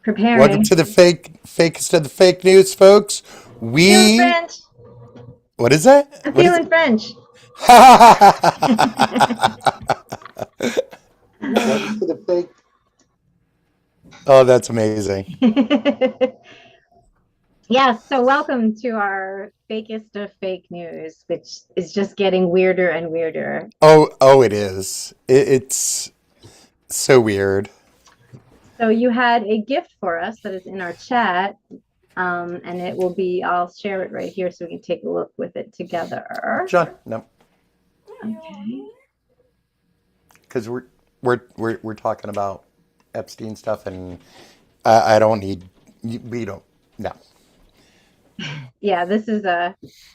Welcome Preparing. to the fakest of the fake news, folks. Feeling We, French. what is that? I'm What is it? feeling French. Welcome to the fake. Oh, that's amazing. Yes, so welcome to our fakest of fake news, which is just getting weirder and weirder. Oh, it is. It's so weird. So you had a gift for us that is in our chat, and it will be, I'll share it right here so we can take a look with it together. John, no, Okay. because we're talking about Epstein stuff, and I don't need. We don't. No, Yeah, this is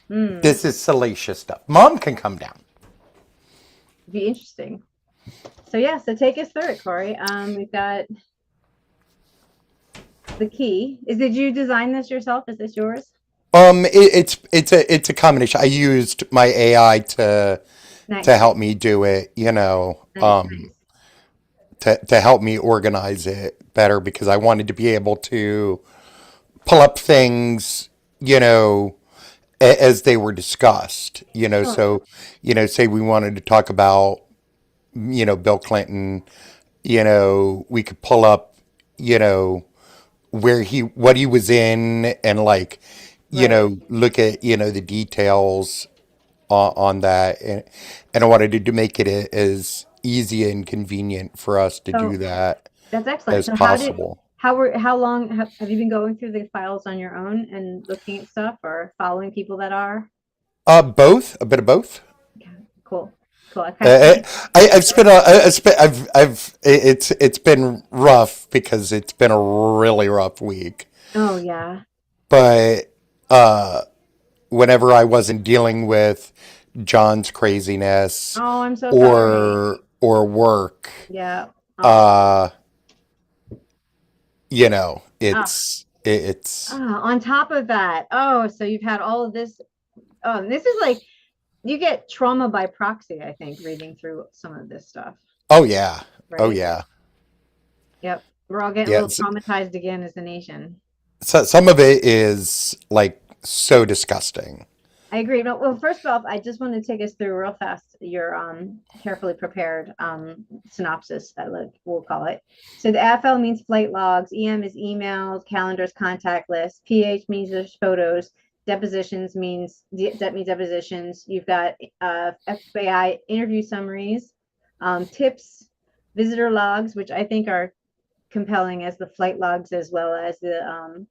this is salacious stuff. Mom can come down. be interesting. So yeah, so take us through it, Corey. We've got the key. Did you design this yourself? Is this yours? It's a combination. I used my AI to Nice, help me do it. nice, nice. To help me organize it better because I wanted to be able to pull up things, as they were discussed. Sure. So say we wanted to talk about Bill Clinton. We could pull up, you know, what he was in and like, Right. look at the details on that, and I wanted to make it as easy and convenient for us to do So that that's excellent. as So possible. how long have you been going through the files on your own and looking at stuff or following people that are? Both, a bit of both. Okay, cool. Cool. I kind of Uh, figured. I've spent it's been rough because it's been a really rough week. Oh yeah. But uh, whenever I wasn't dealing with John's craziness Oh, I'm so sorry. or work, Yeah. Oh. uh, Ah. it's On top of that, oh, so you've had all of this. Oh, this is like you get trauma by proxy, I think, reading through some of this stuff, oh yeah, oh right? yeah, Yep. We're all getting a yeah. little traumatized again as a nation. So some of it is like so disgusting. I agree. Well, first off, I just want to take us through real fast your carefully prepared synopsis, we'll call it. So the AFL means flight logs, EM is emails, calendars, contact lists, PH means there's photos, depositions means that means depositions. You've got FBI interview summaries, tips, visitor logs, which I think are compelling as the flight logs as well as the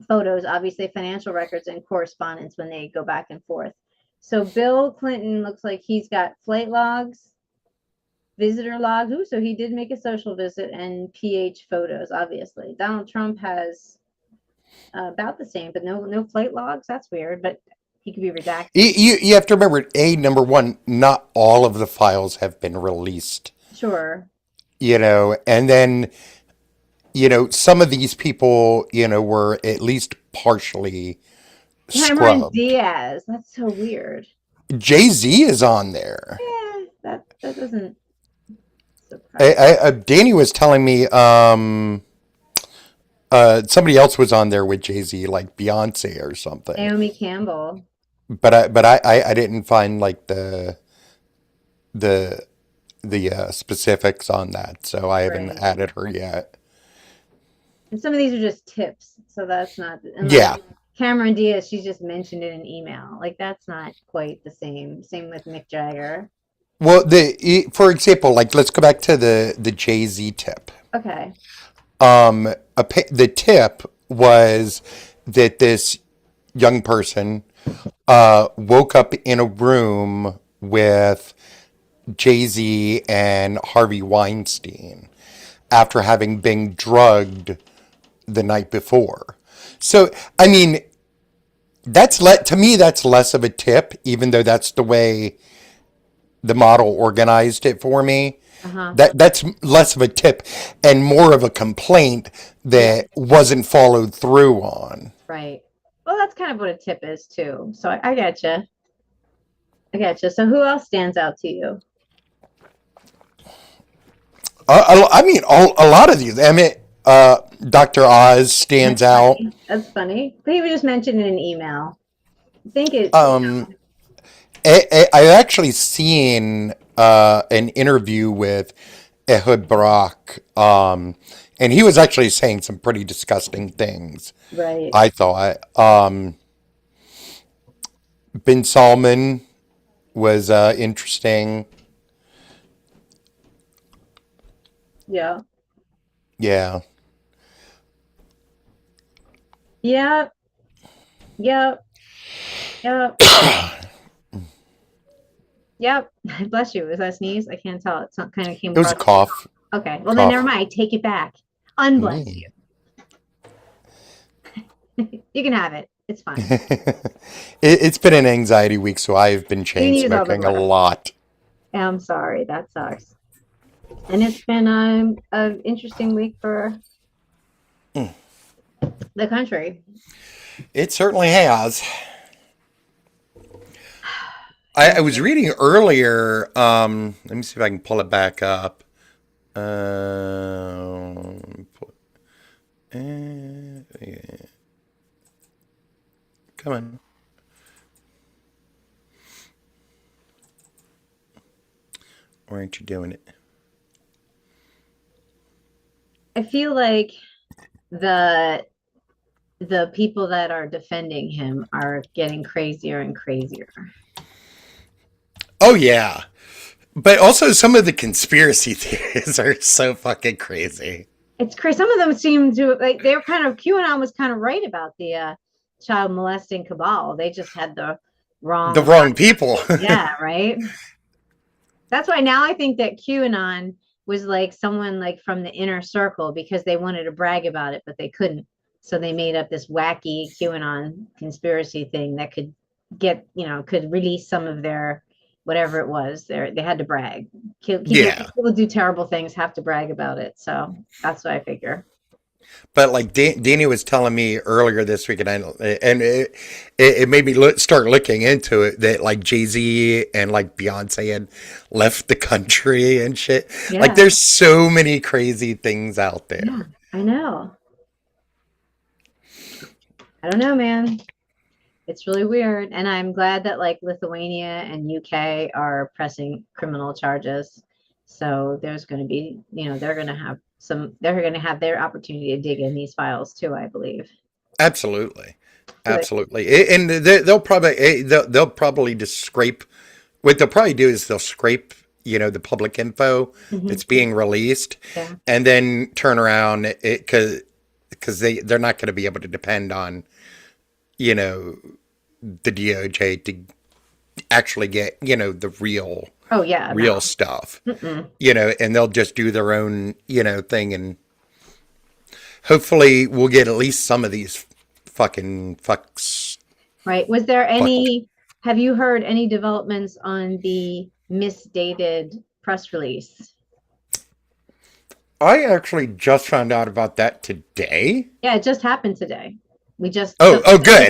photos, obviously financial records and correspondence when they go back and forth. So Bill Clinton looks like he's got flight logs, visitor logs. Ooh, so he did make a social visit and PH photos, obviously. Donald Trump has about the same, but no flight logs. That's weird, but he could be redacted. You have to remember, number one, not all of the files have been released, Sure. and then, some of these people, were at least partially Cameron scrubbed. Diaz. That's so weird. Jay-Z is on there. Yeah, that doesn't surprise me. Danny was telling me, somebody else was on there with Jay-Z, like Beyonce or something. Naomi Campbell. But I didn't find like the specifics on that, so I haven't Right. added her yet. And some of these are just tips, so that's not, and like Yeah. Cameron Diaz, she's just mentioned in an email. Like that's not quite the same. Same with Mick Jagger. Well, for example, like let's go back to the Jay Z tip. Okay. The tip was that this young person woke up in a room with Jay Z and Harvey Weinstein after having been drugged the night before. So, I mean, to me that's less of a tip, even though that's the way the model organized it for me. Uh-huh. That's less of a tip and more of a complaint Yeah, that wasn't followed through on. right. Well, that's kind of what a tip is too. So I get you. I get you. So who else stands out to you? I mean, a lot of these. I mean, Dr. Oz stands That's out. funny. That's funny. But he was just mentioned in an email. I think it, Um, I've actually seen an interview with Ehud Barak, and he was actually saying some pretty disgusting things. right. I thought Bin Salman was interesting. Yeah. Yeah, Yep. Yep. Yep. Yep. Bless you. Was that a sneeze? I can't tell. It's not kind of came it was a across. cough. Okay. Well, then never Cough. mind. I take it back. Unbless Mm. you. You can have it. It's fine. It's been an anxiety week, so I've been You chain need all the smoking a rest. lot. I'm sorry. That sucks. And it's been an interesting week for the country. It certainly has. I was Yeah. reading earlier. Let me see if I can pull it back up. Yeah. Come on. Why aren't you doing it? I feel like the the people that are defending him are getting crazier and crazier. Oh yeah, but also some of the conspiracy theories are so fucking crazy. It's crazy. Some of them seem to like they're kind of QAnon was kind of right about the child molesting cabal. They just had the The wrong, wrong people. yeah, right. That's why now I think that QAnon was like someone like from the inner circle because they wanted to brag about it, but they couldn't. So they made up this wacky QAnon conspiracy thing that could get, could release some of their whatever it was. They had to brag. People, Yeah, people who do terrible things have to brag about it. So that's what I figure. but like Danny was telling me earlier this week, and it made me start looking into it that like Jay-Z and like Beyonce had left the country and shit. Like Yeah, there's so many crazy things out yeah, there. I know. I don't know, man. It's really weird. And I'm glad that like Lithuania and UK are pressing criminal charges. So there's going to be, they're going to have their opportunity to dig in these files too, I believe. Absolutely, So that, absolutely. And they'll probably just scrape. What they'll probably do is they'll scrape, the public info mhm, that's being released, yeah. and then turn around it because they're not going to be able to depend on you know the DOJ to actually get the real Oh, yeah. real No. stuff. Mm-mm. And they'll just do their own thing, and hopefully we'll get at least some of these fucking fucks. Right. Was there Fuck. have you heard any developments on the misdated press release? I actually just found out about that today. Yeah, it just happened today. We just Oh, oh, good. they just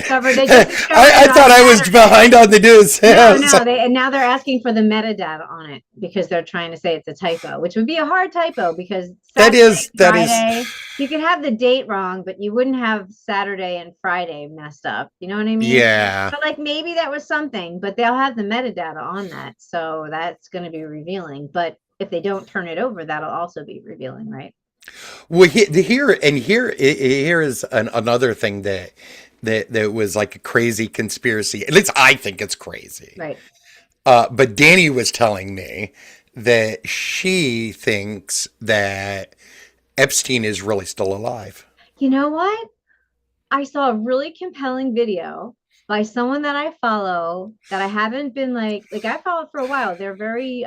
discovered I it on thought I was Saturday. behind on the news. No, So- no, and now they're asking for the metadata on it because they're trying to say it's a typo, which would be a hard typo because that Saturday, is that is Friday, you could have the date wrong, but you wouldn't have Saturday and Friday messed up. You know what I mean? yeah. But like maybe that was something, but they'll have the metadata on that, so that's going to be revealing. But if they don't turn it over, that'll also be revealing, right? Well, here is another thing that was like a crazy conspiracy. At least I think it's crazy. Right. But Danny was telling me that she thinks that Epstein is really still alive. You know what? I saw a really compelling video by someone that I follow that I haven't been like I followed for a while. They're very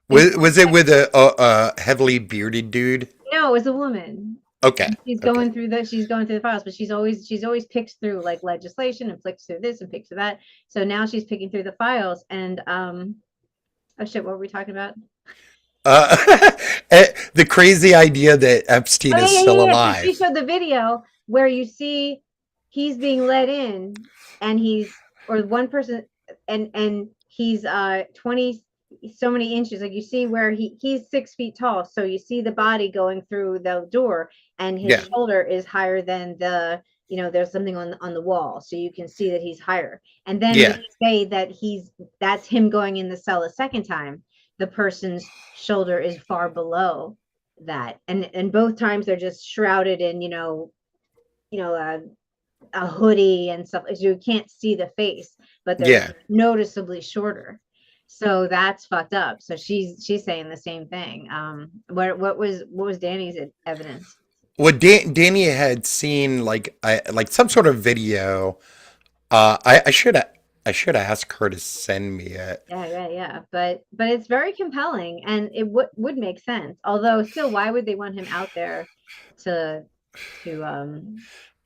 Was it with a heavily bearded dude? no, it was a woman. Okay. And Okay. she's going through the files, but she's always picks through like legislation and flicks through this and picks through that. So now she's picking through the files and oh shit, what were we talking about? Uh, the crazy idea that Epstein Oh is yeah, still yeah, yeah. So she alive. showed the video where you see he's being let in and he's or one person and he's 20 so many inches. Like you see where he's 6 feet tall, so you see the body going through the door, and his Yeah. shoulder is higher than there's something on the wall, so you can see that he's higher. And then when Yeah. you say that that's him going in the cell a second time, the person's shoulder is far below that, and both times they're just shrouded in a hoodie and stuff, so you can't see the face, but they're Yeah. noticeably shorter. So that's fucked up. So she's saying the same thing. What was Danny's evidence? Well, Danny had seen like some sort of video. I should ask her to send me it. Yeah. But it's very compelling, and it would make sense. Although still, why would they want him out there to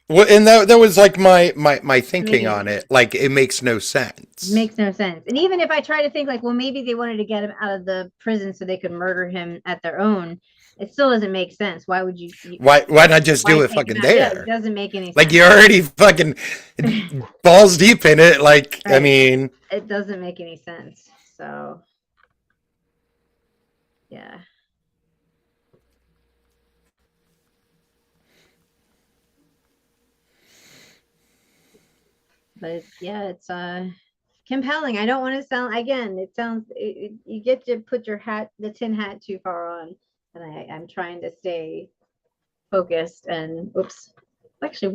Well, and that was like my thinking on maybe it. Like it makes no sense. makes no sense. And even if I try to think like, well, maybe they wanted to get him out of the prison so they could murder him at their own, it still doesn't make sense. Why would Why not just why do it take him fucking out? Yeah, it there? doesn't make any Like sense. you're already fucking balls deep in it. Like I Right. mean, It doesn't make any sense. So yeah. But yeah, it's compelling. I don't want to sound, again, it sounds you get to put the tin hat too far on, and I'm trying to stay focused. And oops, actually,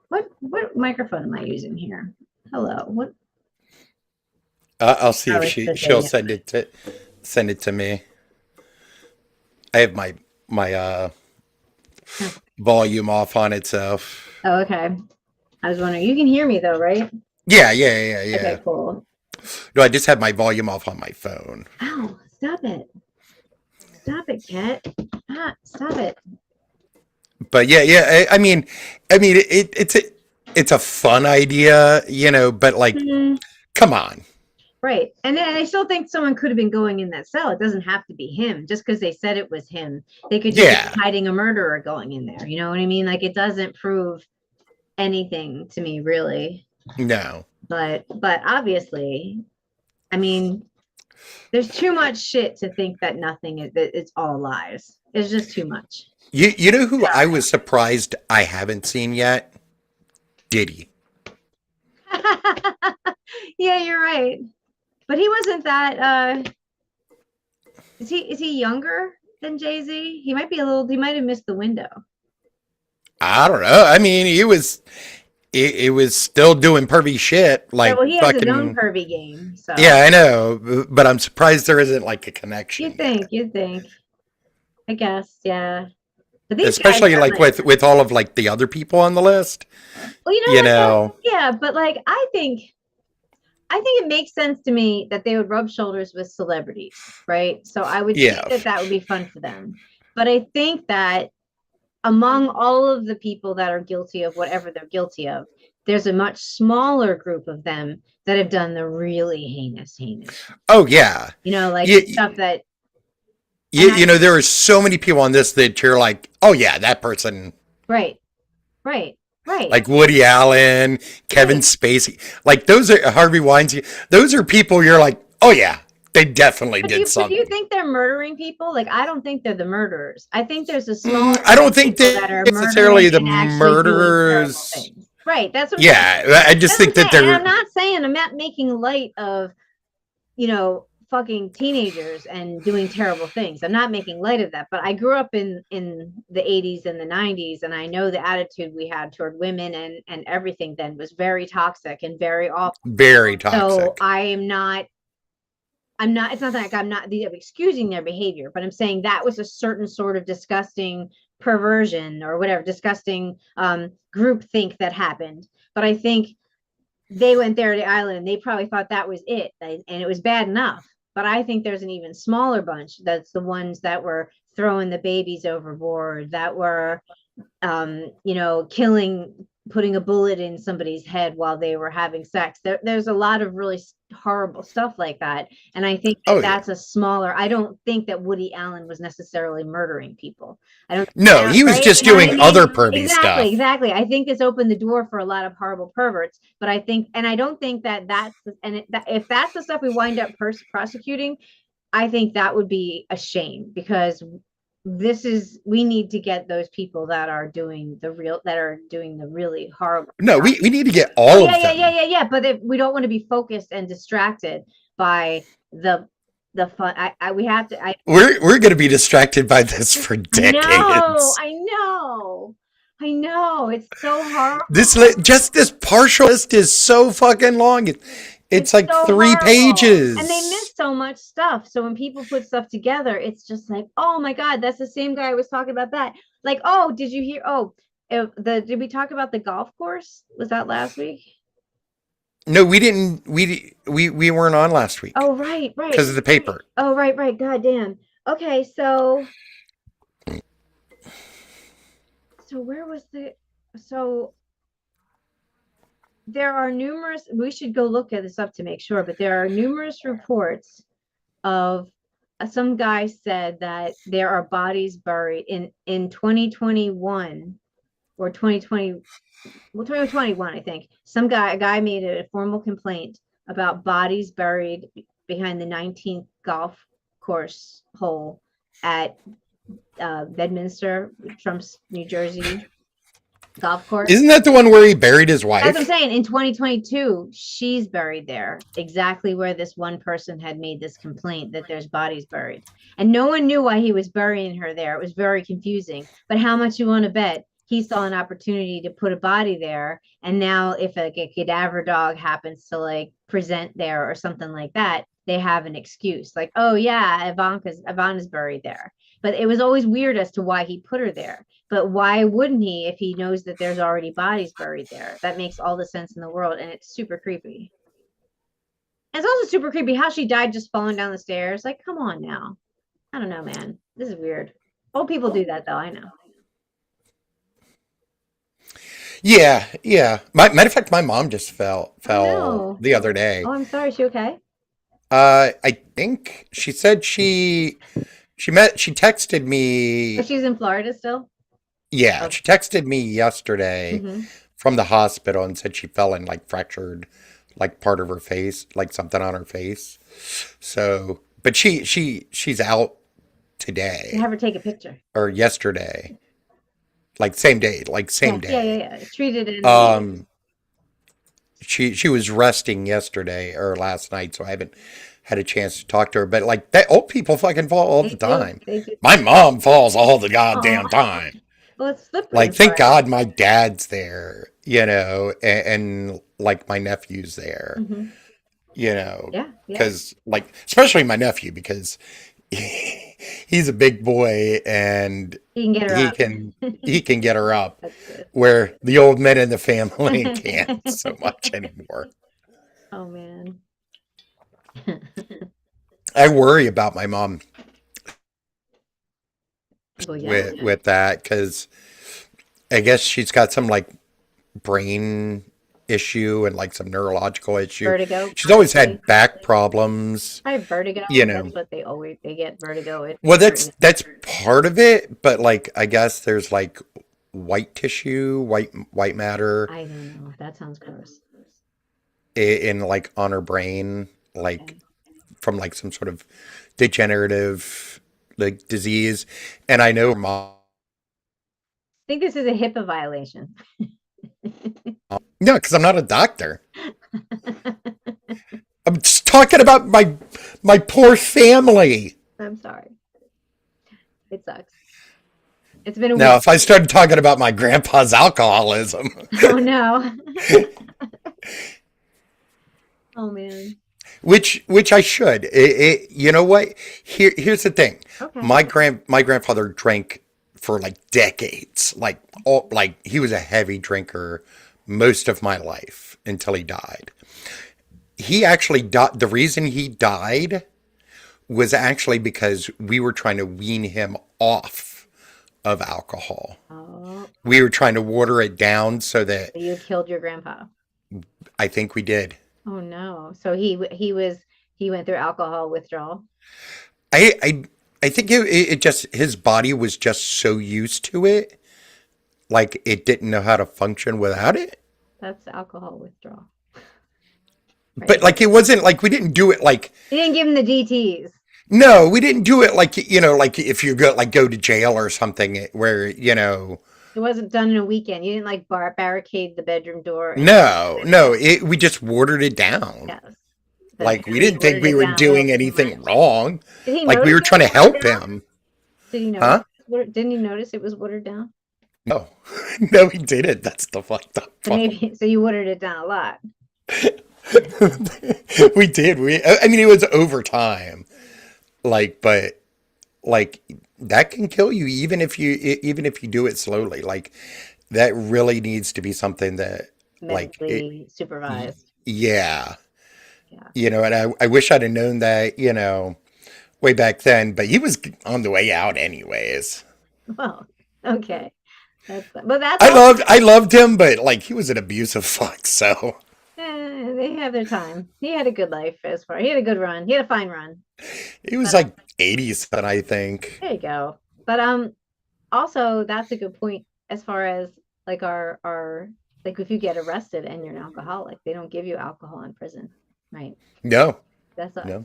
what microphone am I using here? Hello, what? I'll see if It's the she'll thing. send it to me. I have my volume off on it, so Oh, okay. I was wondering. You can hear me though, right? yeah. Okay, cool. No, I just have my volume off on my phone. Ow! Stop it, cat. Stop it. But yeah. It's a fun idea, but like, Mhm. come on. Right. And I still think someone could have been going in that cell. It doesn't have to be him. Just because they said it was him, they could just be Yeah, hiding a murderer going in there. You know what I mean? Like, it doesn't prove anything to me, really. no. But obviously, I mean, there's too much shit to think that that it's all lies. It's just too much. You know who I was surprised I haven't seen yet? Diddy. Yeah, you're right. But he wasn't that is he younger than Jay-Z? He might have missed the window. I don't know. I mean, it was still doing pervy shit, Yeah, like well, he has his own fucking. pervy game, so Yeah, I know, but I'm surprised there isn't like a connection yet. you'd think. I guess, yeah. But these guys Especially are like like, with all of like the other people on the list. well, you know You what though? know, Yeah, but like I think it makes sense to me that they would rub shoulders with celebrities, right? So I would think yeah. that would be fun for them. But I think that among all of the people that are guilty of whatever they're guilty of, there's a much smaller group of them that have done the really heinous. Oh yeah. Like You, the stuff that, and you know, there are so many people on this that you're like, oh yeah, that person. right, right, right, Like Woody Allen, Kevin right. Spacey, like those are Harvey Weinstein. Those are people you're like, oh yeah, they definitely But did do you something. think they're murdering people? Like, I don't think they're the murderers. I think there's a smaller I group don't of think people that are necessarily murdering the and actually doing terrible murderers. things. Right. That's what I'm saying. Yeah, I just That's what think I'm that saying. And I'm they're not saying, I'm not making light of, fucking teenagers and doing terrible things. I'm not making light of that. But I grew up in the 80s and the 90s, and I know the attitude we had toward women and everything then was very toxic and very awful. very So toxic. I'm not, it's not like I'm not excusing their behavior, but I'm saying that was a certain sort of disgusting perversion or whatever, disgusting group think that happened. But I think they went there to the island and they probably thought that was it, and it was bad enough. But I think there's an even smaller bunch that's the ones that were throwing the babies overboard, that were killing, putting a bullet in somebody's head while they were having sex. There's a lot of really horrible stuff like that. And I think that Oh yeah. that's a smaller, I don't think that Woody Allen was necessarily murdering people. I don't, No, he was right? just You know what I doing mean? other pervy Exactly, stuff. exactly. I think this opened the door for a lot of horrible perverts, but I think, and I don't think that if that's the stuff we wind up prosecuting, I think that would be a shame because we need to get those people that are doing the really horrible No, stuff. we need to get Oh all yeah, of yeah, yeah, them. yeah, yeah. But we don't want to be focused and distracted by the fun. We have to. We're going to be distracted by this for I know, decades. I know, I know. It's so horrible. Just this partial list is so fucking long. It's It's like so 3 horrible. And they pages. miss so much stuff. So when people put stuff together, it's just like, oh my God, that's the same guy I was talking about that. Like, oh, did you hear? Oh, did we talk about the golf course? Was that last week? No, we didn't. We weren't on last week Oh, right, right. because of the paper. Oh, right, right. God damn. Okay, so where was so there are numerous, we should go look at this up to make sure, but there are numerous reports of some guy said that there are bodies buried in 2021 or 2020, well 2021 I think. A guy made a formal complaint about bodies buried behind the 19th golf course hole at Bedminster, Trump's New Jersey golf course. Isn't that the one where he buried his That's what I'm wife? saying. In 2022, she's buried there, exactly where this one person had made this complaint that there's bodies buried. And no one knew why he was burying her there. It was very confusing. But how much you want to bet he saw an opportunity to put a body there? And now, if like a cadaver dog happens to like present there or something like that, they have an excuse. Like, oh yeah, Ivana's buried there. But it was always weird as to why he put her there. But why wouldn't he if he knows that there's already bodies buried there? That makes all the sense in the world, and it's super creepy. And it's also super creepy how she died just falling down the stairs. Like, come on now. I don't know, man. This is weird. Old people do that, though. I know. Yeah, yeah. Matter of fact, my mom just Oh fell no. the other day. Oh, I'm sorry. Is she okay? I think she said she texted Oh, me. she's in Florida still. Yeah, Oh. she texted me yesterday Mm-hmm. from the hospital and said she fell and like fractured like part of her face, like something on her face. So, but she's out You today have her take a picture. or yesterday, like same day, like Yeah, same yeah, yeah, day. yeah. Treated in. Um, she was resting yesterday or last night, so I haven't had a chance to talk to her. But like that, old people fucking fall all the time. They do. My mom falls all the Oh, goddamn time. well, it's slippery Like, in thank Florida. God my dad's there, and like my nephew's there, Mm-hmm. Yeah, yeah. because like especially my nephew because he's a big boy and He can get her he up. can he can get her up That's good. where the old men in the family can't so much anymore. Oh man. I worry about my mom Well, yeah. with that because I guess she's got some like brain issue and like some neurological issue. Vertigo, She's always probably. had back problems, I have vertigo. you know. That's what they get vertigo at Well, certain. that's part of it, but like I guess there's like white tissue, white matter I don't know. That sounds gross. in like on her brain, like Okay. from like some sort of degenerative like disease. And I know her mom. I think this is a HIPAA violation. No, because I'm not a doctor. I'm just talking about my poor family. I'm sorry. It sucks. It's been a Now, week. if I started talking about my grandpa's alcoholism, Oh no. Oh man. which I should, you know what? Here's the thing. Okay. My grandfather drank for like decades, like he was a heavy drinker most of my life until he died. He actually died. The reason he died was actually because we were trying to wean him off of alcohol. Oh, We were trying to water it down so that you killed your grandpa. I think we did. Oh no. So he went through alcohol withdrawal. I I I think it just his body was just so used to it, like it didn't know how to function without it. That's alcohol withdrawal right But like there. it wasn't like we didn't do it like You didn't give him the DTs. No, we didn't do it like, like if you go to jail or something where, It wasn't done in a weekend. You didn't like barricade the bedroom door and no, no, we just watered it down. yes. But Like we apparently you didn't think watered we it were down a little doing too much. anything wrong. Did he Like we notice were it trying was to watered help down? him. Did he notice? Huh? Didn't he notice it was watered down? No. No, he didn't. That's the fucked up So part. maybe so you watered it down a lot. We did. I mean, it was over time. Like, but like that can kill you even if you do it slowly. Like that really needs to be something that like Medically supervised. yeah. Yeah. And I wish I'd have known that, way back then, but he was on the way out anyways. Well, okay. That's I all. loved I loved him, but like he was an abusive fuck, so They have their time. He had a good life as far. He had a good run. He had a fine run. he was But like 80s, I think. there you go. But also that's a good point as far as like our like if you get arrested and you're an alcoholic, they don't give you alcohol in prison, right? No, That's a no.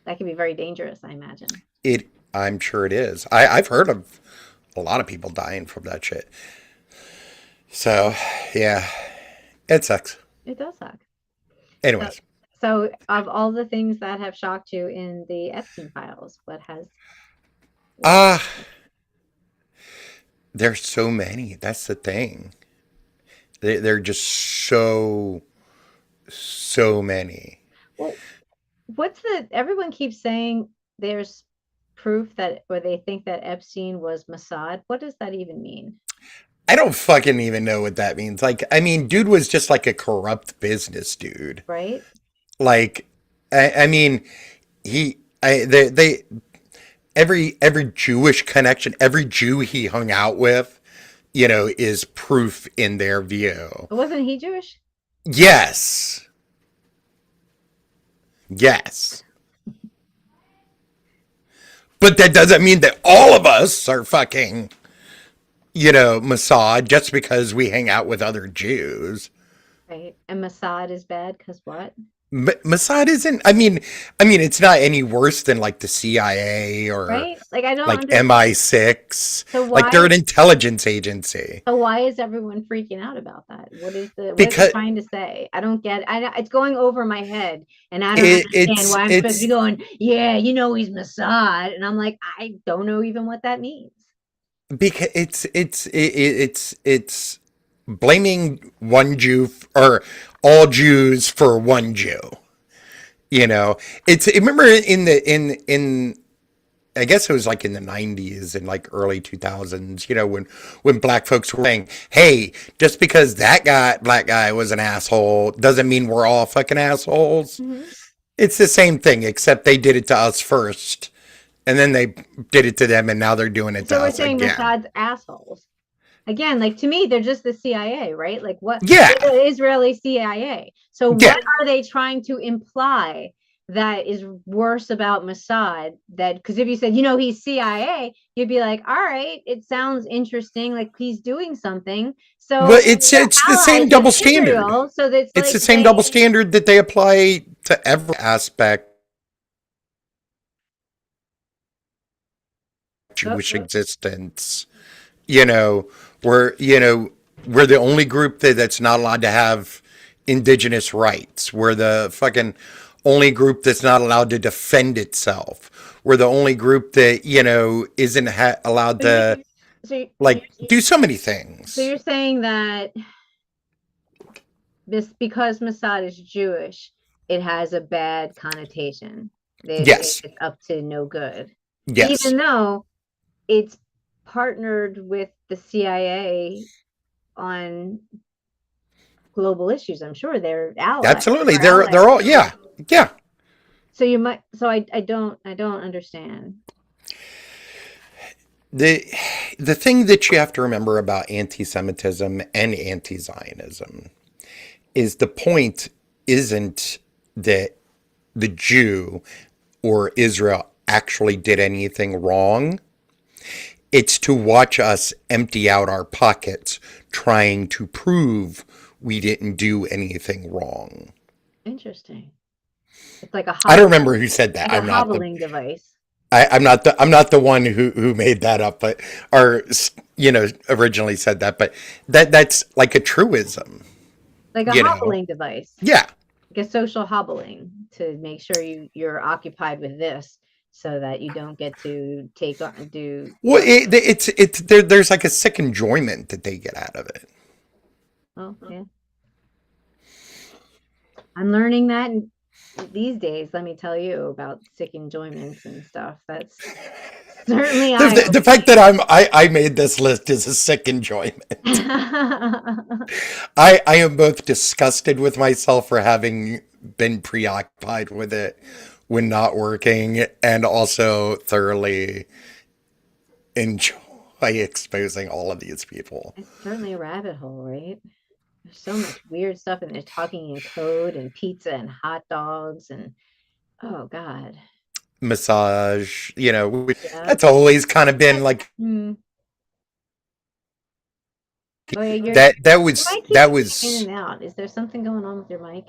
that can be very dangerous, I imagine. I'm sure it is. I've heard of a lot of people dying from that shit. So, yeah, it sucks. It does suck. So, Anyways, so of all the things that have shocked you in the Epstein files, what has ah, there's so many. That's the thing. They're just so many. well, what's the everyone keeps saying there's proof that or they think that Epstein was Mossad. What does that even mean? I don't fucking even know what that means. Like, I mean, dude was just like a corrupt business dude. Right? Like, I mean, they every Jewish connection, every Jew he hung out with, is proof in their view. But wasn't he Jewish? Yes. Yes. But that doesn't mean that all of us are fucking, Mossad just because we hang out with other Jews. Right. And Mossad is bad because what? Mossad isn't. I mean, it's not any worse than like the CIA or Right? Like I don't like understand. MI6. So Like they're why an intelligence agency. so why is everyone freaking out about that? What is it Because trying to say? I don't get it's going over my head and I don't understand it's why I'm supposed to be it's going, yeah, he's Mossad. And I'm like, I don't know even what that means. because it's blaming one Jew or all Jews for one Jew. It's remember in I guess it was like in the 90s and like early 2000s, when black folks were saying, "Hey, just because black guy was an asshole doesn't mean we're all fucking assholes." Mhm. It's the same thing except they did it to us first and then they did it to them and now they're doing it to So we're us saying again. Mossad's assholes. Again, like to me, they're just the CIA, right? Like what Yeah. they're the Israeli CIA. So Yeah. what are they trying to imply that is worse about Mossad? That because if you said, he's CIA, you'd be like, all right, it sounds interesting, like he's doing something. Well, So they're it's the same allies with double standard. Israel. So that's It's like the same double standard that they apply to every aspect of oh, Jewish oh, existence. You know, we're the only group that's not allowed to have indigenous rights. We're the fucking only group that's not allowed to defend itself. We're the only group that, isn't allowed so you to so like do so many so things. you're saying that this because Mossad is Jewish, it has a bad connotation. Yes. It's up to no good, Yes. even though it's partnered with the CIA on global issues. I'm sure they're allies. Absolutely. We're They're allies. all yeah. Yeah. So you might. So I don't understand. The the thing that you have to remember about anti-Semitism and anti-Zionism is the point isn't that the Jew or Israel actually did anything wrong. It's to watch us empty out our pockets trying to prove we didn't do anything wrong. Interesting. It's like a I don't remember who said that. like a hobbling device. I'm not the one who made that up, but or originally said that. But that's like a truism. Like a You know? hobbling device. Yeah. Like a social hobbling to make sure you're occupied with this so that you don't get to take on do. Well, it's there's like a sick enjoyment that they get out of it. Oh yeah, I'm learning that these days. Let me tell you about sick enjoyments and stuff. That's certainly The fact that I made this list is a sick enjoyment. I am both disgusted with myself for having been preoccupied with it when not working, and also thoroughly enjoy exposing all of these people. It's certainly a rabbit hole, right? There's so much weird stuff, and they're talking in code and pizza and hot dogs and oh god. Massage, Yeah. that's always kind of been like Hmm. Oh yeah, your that mic that keeps was. in and out. Is there something going on with your mic?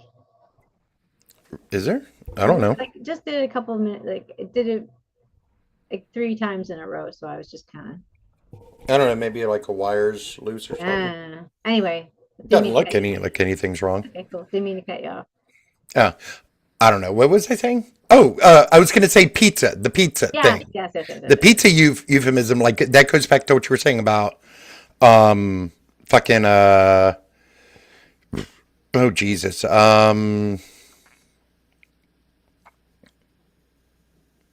Is there? I don't know. Like just did it a couple of minutes, like it did it like 3 times in a row. So I was just kind I don't know. Maybe like a wire's loose or of, something. anyway. Didn't Doesn't mean to look cut you. like anything's wrong. Okay, cool. Didn't mean to cut you off. Uh, I don't know. What was I saying? Oh, I was going to say pizza. The pizza Yes, thing. yes, yes, yes, yes, The yes. pizza euphemism, like that goes back to what you were saying about fucking oh Jesus.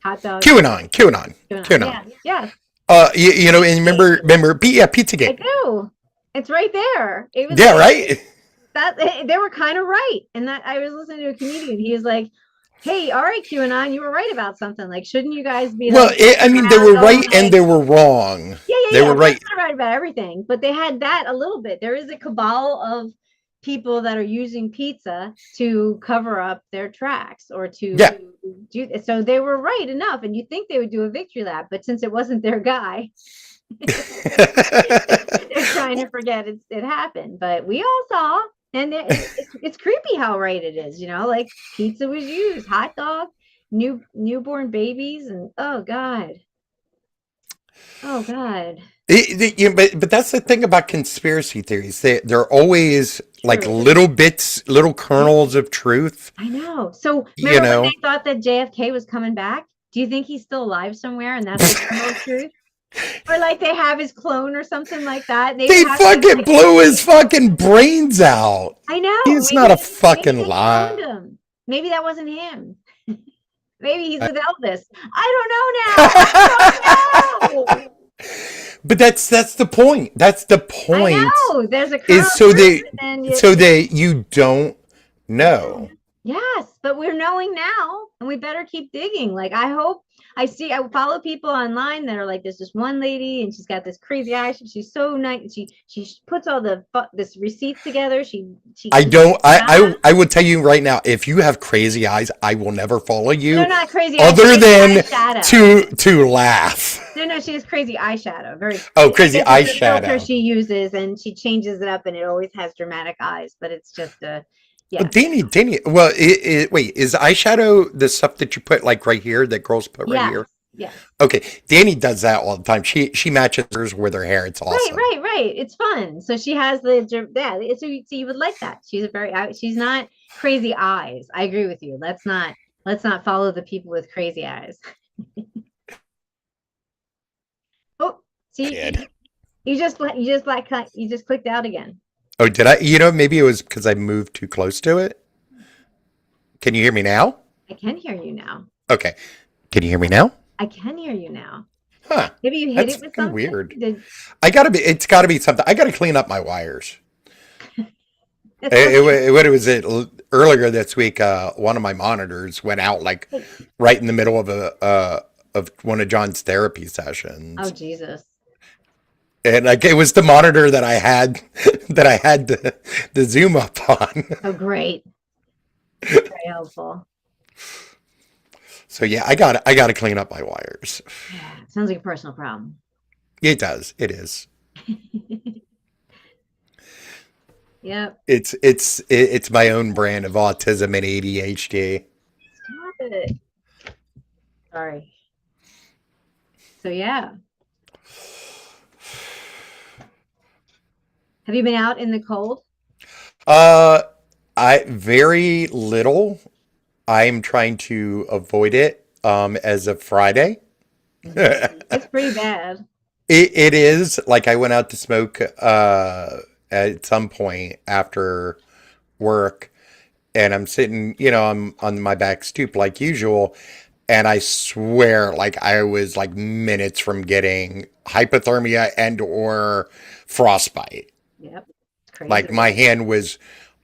Hot dog. QAnon. Yeah, yeah. And remember, yeah, I Pizzagate. do. It's right there. It was Yeah, like, right. that they were kind of right. And that I was listening to a comedian. He was like, "Hey, all right, QAnon, you were right about something. Like, shouldn't you guys be Well, like, I mean, they were around right going, and like, they were wrong. They yeah, were they're right. not right about everything, but they had that a little bit. There is a cabal of people that are using pizza to cover up their tracks or to Yeah. do so. They were right enough, and you think they would do a victory lap, but since it wasn't their guy, they're trying to forget it happened. But we all saw, and it's creepy how right it is. Like pizza was used, hot dog, newborn babies, and oh god. Oh God. But that's the thing about conspiracy theories. They're always like True. little bits, little kernels of truth. I know. So You remember when know, they thought that JFK was coming back? Do you think he's still alive somewhere and that's the kernel of truth? Or like they have his clone or something like that. And they have fucking like, blew his fucking brains out. I know. He's Maybe not a maybe fucking they lie. cloned him. Maybe that wasn't him. Maybe he's with Elvis. I don't know now. I don't know. But that's the point. That's the I point. know. There's a kernel Is of so truth that and you don't know. yes, but we're knowing now, and we better keep digging. Like I follow people online that are like, there's this one lady, and she's got this crazy eye. She's so nice. She puts all this receipts together. She I don't. I would tell you right now, if you have crazy eyes, I will never follow you. They're not crazy. Other than eyeshadow. to laugh. No, she has crazy eyeshadow. Very. Crazy eyeshadow. Filter she uses, and she changes it up, and it always has dramatic eyes. But it's just a. Yeah. Danny. Well, wait, is eyeshadow the stuff that you put like right here that girls put right here? Yeah. Okay, Danny does that all the time. She matches hers with her hair. It's awesome. Right. It's fun. So she has so you would like that. She's not crazy eyes. I agree with you. Let's not follow the people with crazy eyes. Oh, see, you just clicked out again. Oh, did I? Maybe it was because I moved too close to it. Can you hear me now? I can hear you now. Okay. Can you hear me now? I can hear you now. Huh. Maybe you hit That's it with something. Weird. It's gotta be something. I gotta clean up my wires. It was earlier this week. One of my monitors went out like right in the middle of of one of John's therapy sessions. Oh Jesus. And like it was the monitor that I had the Zoom up on. Oh great. Very helpful. So yeah, I got to clean up my wires. Yeah, sounds like a personal problem. It does. It is. Yep. It's my own brand of autism and ADHD. it. Sorry. So yeah. Have you been out in the cold? Uh, I very little. I'm trying to avoid it. As of Friday, It's pretty bad. it is like I went out to smoke at some point after work, and I'm sitting, I'm on my back stoop like usual, and I swear like I was like minutes from getting hypothermia and or frostbite. Yep. It's crazy. Like my hand was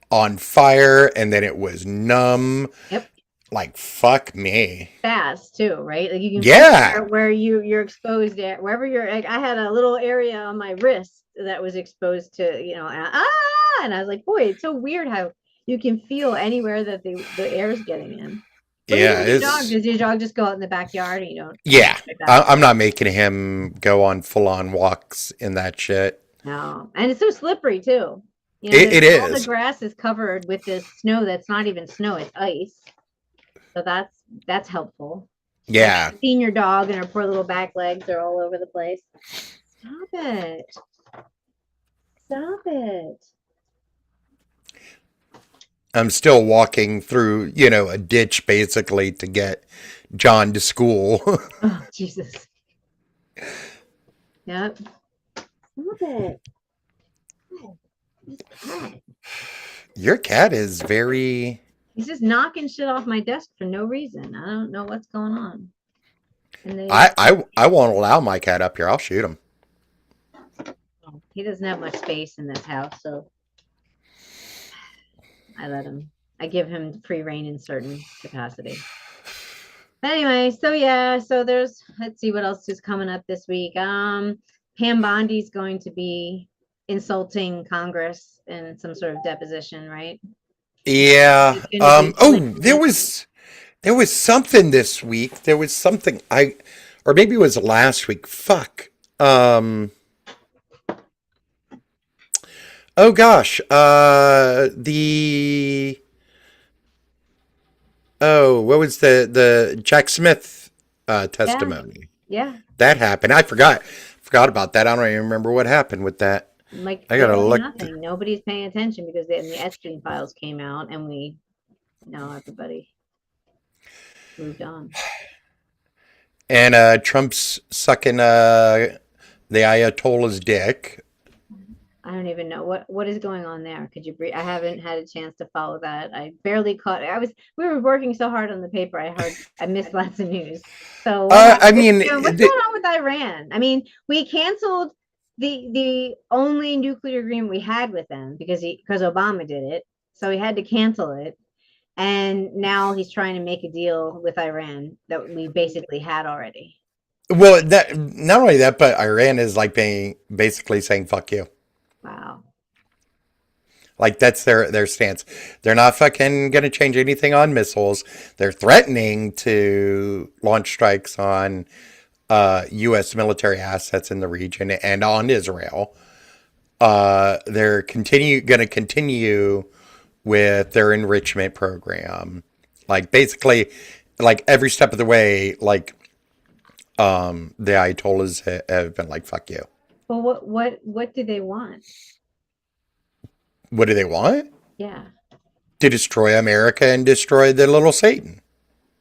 on fire and then it was numb. Yep. Like fuck me. Fast too, right? Like you can feel Yeah. where you're exposed at wherever you're like I had a little area on my wrist that was exposed to, and I was like, boy, it's so weird how you can feel anywhere that the air is getting in. What do you do Yeah, with your dog? Does your dog just go out in the backyard and you don't yeah. like that? I'm not making him go on full on walks in that shit. No. And it's so slippery too. It All the is. grass is covered with this snow that's not even snow, it's ice. So that's helpful. Like Yeah. I've seen your dog and her poor little back legs are all over the place. Stop it. Stop it. I'm still walking through, a ditch basically to get John to school. Oh, Jesus. Yep. Stop it. This cat. Your cat is very. He's just knocking shit off my desk for no reason. I don't know what's going on. And I won't allow my cat up here. I'll shoot him. he doesn't have much space in this house, so I give him free reign in certain capacity. Anyway, so yeah, let's see what else is coming up this week. Pam Bondi's going to be insulting Congress in some sort of deposition, right? Yeah. Oh, there was was something this week. There was something or maybe it was last week. Fuck. Oh gosh. What was the Jack Smith testimony? Yeah. That happened. I forgot about that. I don't even remember what happened with that. Like I gotta look. Nothing. Nobody's paying attention because the Epstein files came out, and everybody moved on. And Trump's sucking the Ayatollah's dick. I don't even know what is going on there. Could you brief? I haven't had a chance to follow that. I barely caught. We were working so hard on the paper. I missed lots of news. So I mean, what's going on with Iran? I mean, we canceled the only nuclear agreement we had with them because Obama did it. So we had to cancel it. And now he's trying to make a deal with Iran that we basically had already. Well, that not only that, but Iran is like basically saying "fuck you." Wow. Like that's their stance. They're not fucking gonna change anything on missiles. They're threatening to launch strikes on U.S. military assets in the region and on Israel. They're gonna continue with their enrichment program. Like basically, like every step of the way, like the Ayatollahs have been like, "Fuck you." Well, what do they want? What do they want? Yeah. To destroy America and destroy the little Satan,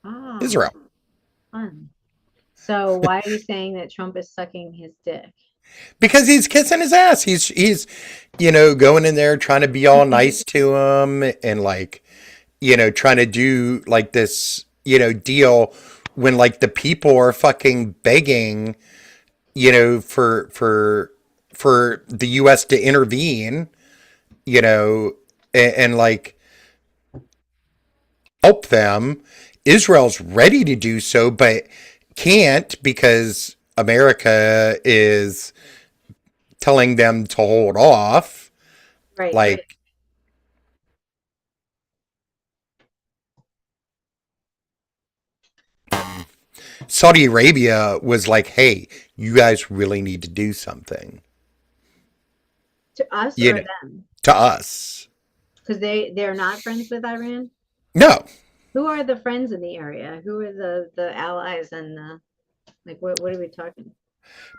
Oh, Israel. fun. So why are you saying that Trump is sucking his dick? Because he's kissing his ass. He's going in there trying to be all nice to him and like trying to do like this deal when like the people are fucking begging for the US to intervene and like help them. Israel's ready to do so but can't because America is telling them to hold off. Right. Like, Saudi Arabia was like, hey, you guys really need to do something. To us or them? To us. Because they're not friends with Iran? No. Who are the friends in the area? Who are the allies and like what are we talking?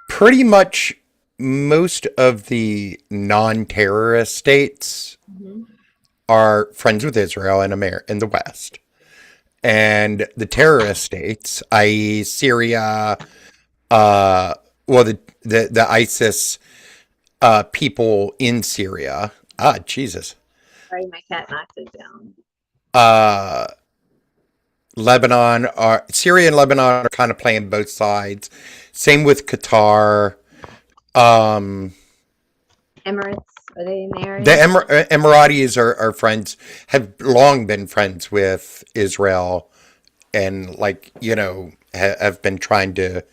Pretty much most of the non-terrorist states Hmm. are friends with Israel and in the West. And the terrorist states, i.e., Syria, uh, well, the ISIS people in Syria. Ah, Jesus. Sorry, my cat knocked it down. Uh, Lebanon are Syria and Lebanon are kind of playing both sides. Same with Qatar. Um, Emirates, are they in the the area? Emiratis are friends, have long been friends with Israel, and like have been trying to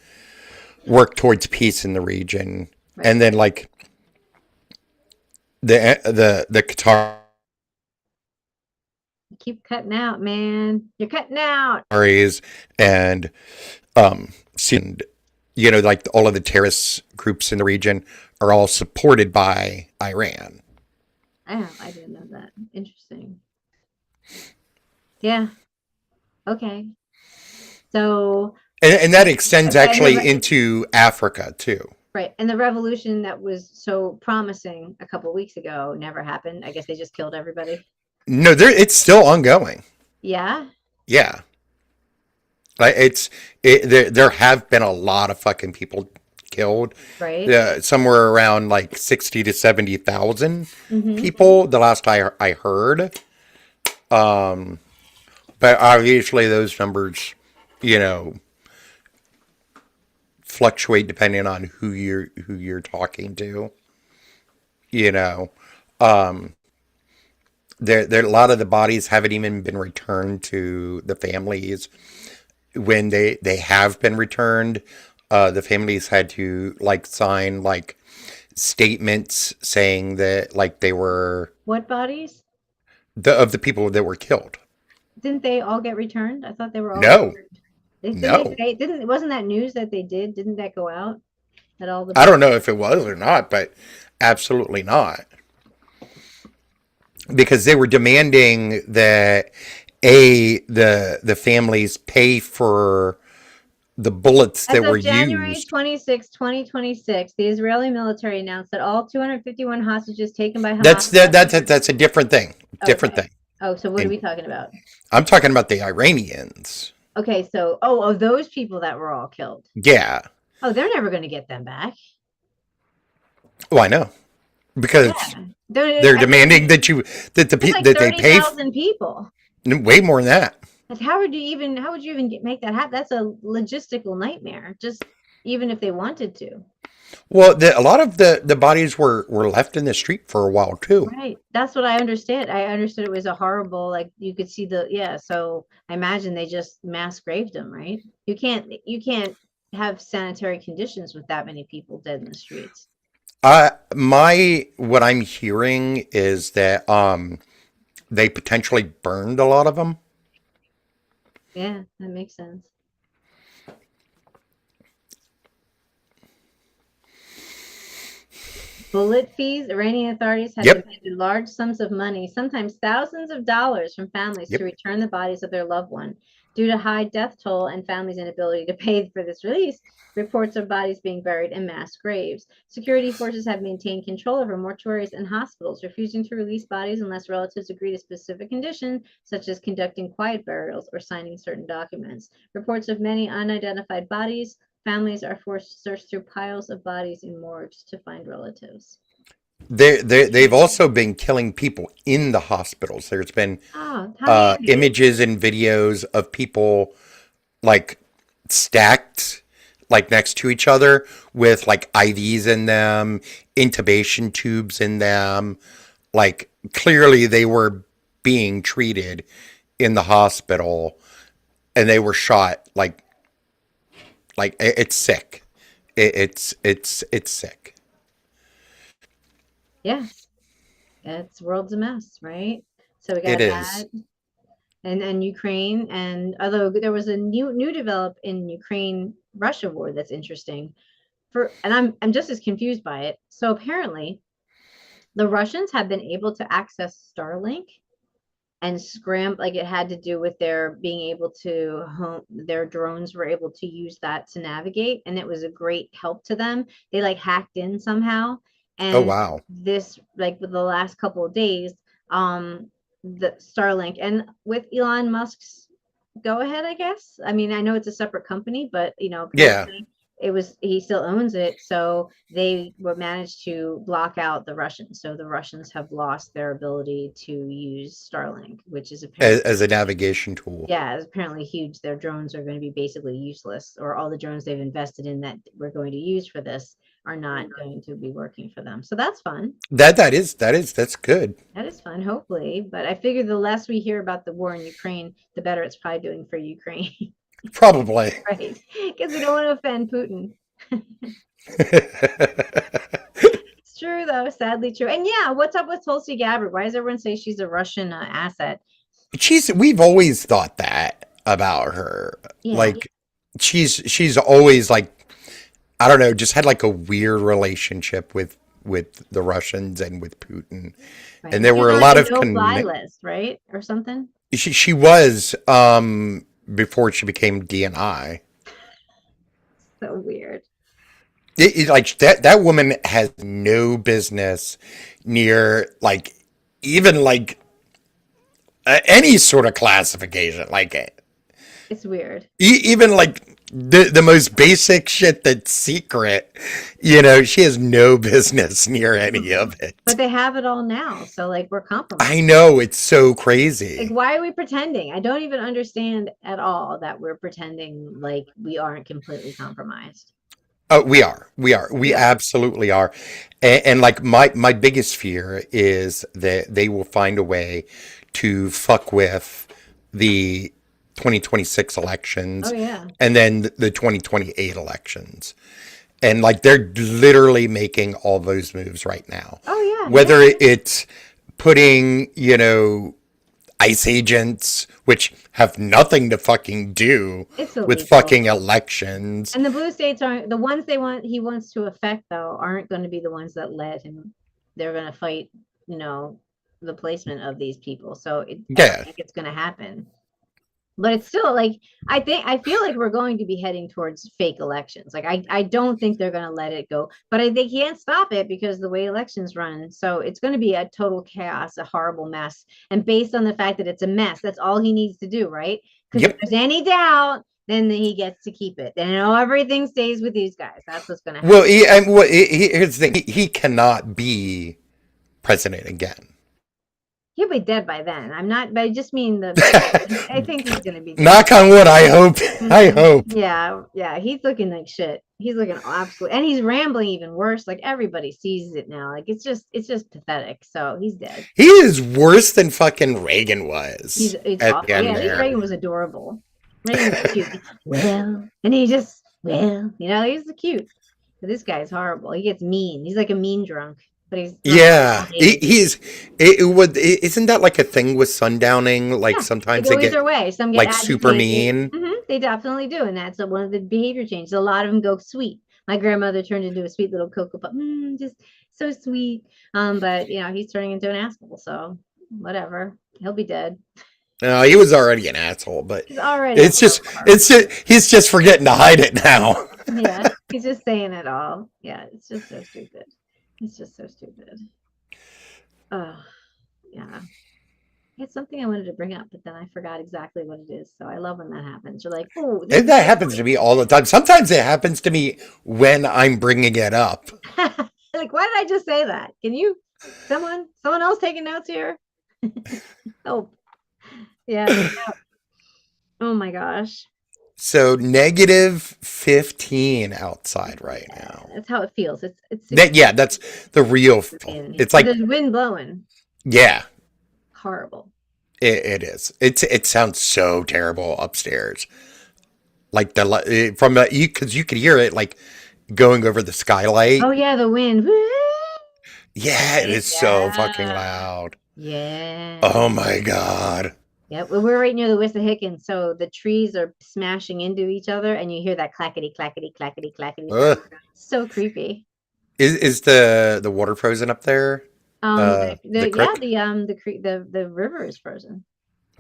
work towards peace in the region. Right. And then like the You keep cutting out, man. You're cutting out. Qataris and and like all of the terrorist groups in the region are all supported by Iran. I didn't know that. Interesting. Yeah. Okay. So And that extends and actually into Africa too. right, and the revolution that was so promising a couple weeks ago never happened. I guess they just killed everybody. No, it's still ongoing. Yeah. Yeah, like there have been a lot of fucking people killed. Right. Somewhere around like 60 to 70,000 Hmm. people. The last I heard. Um, but obviously those numbers, you know, fluctuate depending on who you're talking to. You know, um, there a lot of the bodies haven't even been returned to the families. When they have been returned, the families had to like sign like statements saying that like they were What bodies? of the people that were killed. Didn't they all get returned? I thought they were all No, returned. Didn't they no. say, didn't, wasn't that news that they did? Didn't that go out? That all the I bodies? don't know if it was or not, but absolutely not. Because they were demanding that the families pay for the bullets As that were of January used. 26, 2026, the Israeli military announced that all 251 hostages taken by Hamas That's a different thing. Different okay. thing. Oh, so what are And we talking about? I'm talking about the Iranians. Okay, so of those people that were all killed. Yeah. Oh, they're never going to get them back. Oh, I know. Because Yeah. they're I think demanding it's like that they pay 30,000 people. way more than that. Like, how would you even make that happen? That's a logistical nightmare. Just even if they wanted to. Well, a lot of the bodies were left in the street for a while too. Right. That's what I understand. I understood it was a horrible, like you could see yeah. So I imagine they just mass graved them, right? You can't have sanitary conditions with that many people dead in the streets. My what I'm hearing is that they potentially burned a lot of them. Yeah, that makes sense. Bullet fees. Iranian authorities had Yep. demanded large sums of money, sometimes thousands of dollars, from families to Yep. return the bodies of their loved one. Due to high death toll and families' inability to pay for this release, reports of bodies being buried in mass graves. Security forces have maintained control over mortuaries and hospitals, refusing to release bodies unless relatives agree to specific conditions, such as conducting quiet burials or signing certain documents. Reports of many unidentified bodies. Families are forced to search through piles of bodies in morgues to find relatives. They've also been killing people in the hospitals. There's been Oh, how handy. images and videos of people like stacked like next to each other with like IVs in them, intubation tubes in them. Like clearly they were being treated in the hospital and they were shot like it's sick. It's sick. Yeah, it's world's a mess, right? So we It got is. that, and Ukraine, and although there was a new develop in Ukraine Russia war that's interesting and I'm just as confused by it. So apparently the Russians have been able to access Starlink and like it had to do with their being able to their drones were able to use that to navigate, and it was a great help to them. They like hacked in somehow, Oh, and wow. this like with the last couple of days, the Starlink and with Elon Musk's go ahead, I guess. I mean, I know it's a separate company, but Yeah. apparently he still owns it. So they were managed to block out the Russians. So the Russians have lost their ability to use Starlink, which is apparently, As a navigation tool. yeah, it's apparently huge. Their drones are going to be basically useless, or all the drones they've invested in that we're going to use for this are not going to be working for them. So that's fun. That's good. That is fun, hopefully. But I figure the less we hear about the war in Ukraine, the better it's probably doing for Ukraine. Probably. Right. Because we don't want to offend Putin. It's true, though. Sadly true. And yeah, what's up with Tulsi Gabbard? Why does everyone say she's a Russian asset? We've always thought that about her. Yeah. Like she's always like, I don't know, just had like a weird relationship with the Russians and with Putin. Right. And there She's were a on lot the of no-fly list, right? Or something. she was before she became DNI. So weird. Like that woman has no business near like even like any sort of classification. Like It's weird. even like the most basic shit that's secret, she has no business near any of it. But they have it all now. So like we're compromised. I know, it's so Like, crazy. why are we pretending? I don't even understand at all that we're pretending like we aren't completely compromised. Oh, we Yeah. absolutely are. And like my biggest fear is that they will find a way to fuck with the 2026 elections Oh yeah. and then the 2028 elections. And like they're literally making all those moves right now. Oh yeah. Whether Yeah. it's putting, ICE agents, which have nothing to fucking do It's with illegal. fucking elections. And the blue states aren't the ones he wants to affect though aren't going to be the ones that let him. They're going to fight, the placement of these people. So I don't Yeah. think it's going to happen. But it's still like I feel like we're going to be heading towards fake elections. Like I don't think they're going to let it go, but they can't stop it because the way elections run. So it's going to be a total chaos, a horrible mess. And based on the fact that it's a mess, that's all he needs to do, right? Because if Yep. there's any doubt, then he gets to keep it. Then everything stays with these guys. That's what's going to happen. Well, here's the thing. He cannot be president again. He'll be dead by then. I'm not, but I just mean I think he's going to be dead. Knock on wood. I hope. I hope. Yeah, he's looking like shit. He's looking absolutely, and he's rambling even worse. Like everybody sees it now. Like it's just pathetic. So he's dead. He is worse than fucking Reagan was. He's at awful. the end Yeah, there. Reagan was adorable. Reagan was cute. Well, and he just he's cute. But this guy's horrible. He gets mean. He's like a mean drunk. But he's Yeah, isn't that like a thing with sundowning? Like yeah, sometimes they they go get either way. Some get like super agitated. mean. They definitely do, and that's one of the behavior changes. A lot of them go sweet. My grandmother turned into a sweet little cocoa puff, just so sweet. But he's turning into an asshole. So whatever, he'll be dead. No, he was already an asshole, but He's already. it's just he's just forgetting to hide it now. Yeah, he's just saying it all. Yeah, it's just so stupid. It's just so stupid. Oh, yeah. It's something I wanted to bring up, but then I forgot exactly what it is. So I love when that happens. You're like, oh, And that happens to me all the time. Sometimes it happens to me when I'm bringing it up. like, why did I just say that? Can you, someone else taking notes here? Oh, yeah. Oh my gosh. So -15 outside right now. That's how it feels. It's That's the real feel. It's like, there's wind blowing. yeah, Horrible. it is. It sounds so terrible upstairs. Like because you could hear it like going over the skylight. Oh yeah, the wind. Yeah, it is so fucking loud. Yeah. Oh my God. Yeah, well, we're right near the Wissahickon, so the trees are smashing into each other, and you hear that clackety, clackety, clackety, clackety. Ugh. So creepy. Is the water frozen up there? The creek? The river is frozen.